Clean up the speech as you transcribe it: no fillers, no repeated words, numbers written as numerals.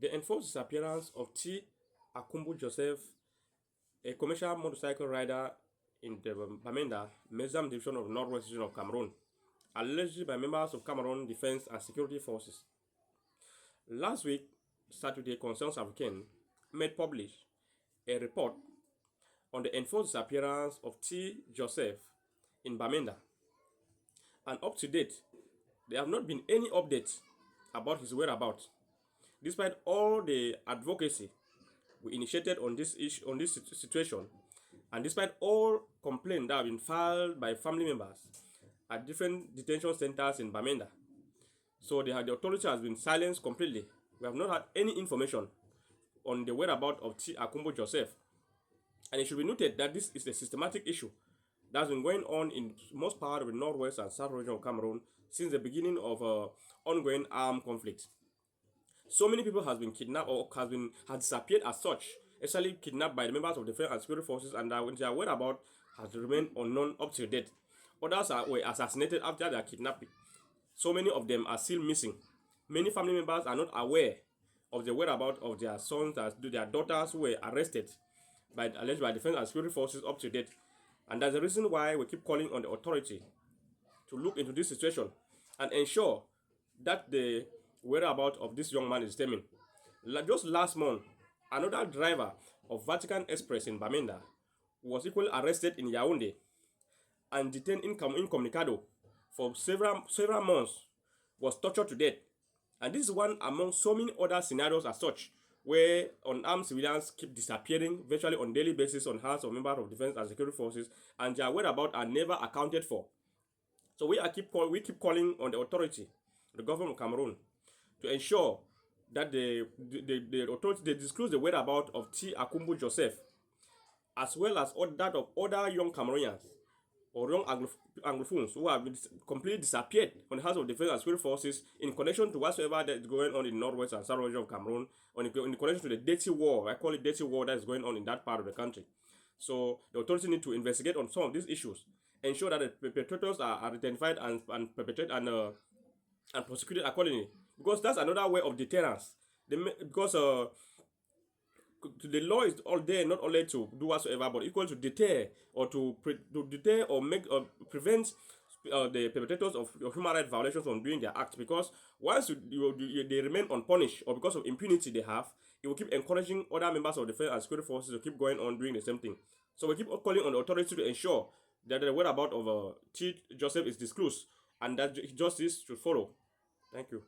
The enforced disappearance of T. Akumbu Joseph, a commercial motorcycle rider in the Bamenda, Mezam division of Northwest region of Cameroon, alleged by members of Cameroon Defense and Security Forces. Last week, Saturday, Concerns African made publish a report on the enforced disappearance of T. Joseph in Bamenda. And up to date, there have not been any updates about his whereabouts, despite all the advocacy we initiated on this issue, on this situation, and despite all complaints that have been filed by family members at different detention centers in Bamenda. So the authority has been silenced completely. We have not had any information on the whereabouts of T. Akumbo Joseph. And it should be noted that this is a systematic issue that's been going on in most part of the northwest and south region of Cameroon since the beginning of ongoing armed conflict. So many people has been kidnapped or has disappeared as such, especially kidnapped by the members of the defense and security forces, and their whereabouts has remained unknown up to date. Others were assassinated after their kidnapping. So many of them are still missing. Many family members are not aware of the whereabouts of their sons, their daughters who were arrested alleged by defense and security forces up to date. And that's the reason why we keep calling on the authority to look into this situation and ensure that the whereabouts of this young man is determined. Just last month, another driver of Vatican Express in Bamenda was equally arrested in Yaoundé and detained incommunicado for several months, was tortured to death. And this is one among so many other scenarios as such, where unarmed civilians keep disappearing virtually on a daily basis on hands of members of defense and security forces, and their whereabouts are never accounted for. So we keep calling on the authority, the government of Cameroon, to ensure that the authorities they disclose the whereabouts of T. Akumbu Joseph, as well as that of other young Cameroonians or young Anglophones who have completely disappeared on the hands of defense and security forces in connection to whatsoever that is going on in the northwest and south region of Cameroon, or in connection to the dirty war, I call it dirty war, that is going on in that part of the country. So the authorities need to investigate on some of these issues, ensure that the perpetrators are identified and perpetrated and prosecuted accordingly, because that's another way of deterrence. Because the law is all there not only to do whatsoever, but equal to deter or to deter or prevent the perpetrators of human rights violations from doing their acts. Because once they remain unpunished, or because of impunity they have, it will keep encouraging other members of the defense and security forces to keep going on doing the same thing. So we keep calling on the authorities to ensure that the whereabouts of T. Joseph is disclosed and that justice should follow. Thank you.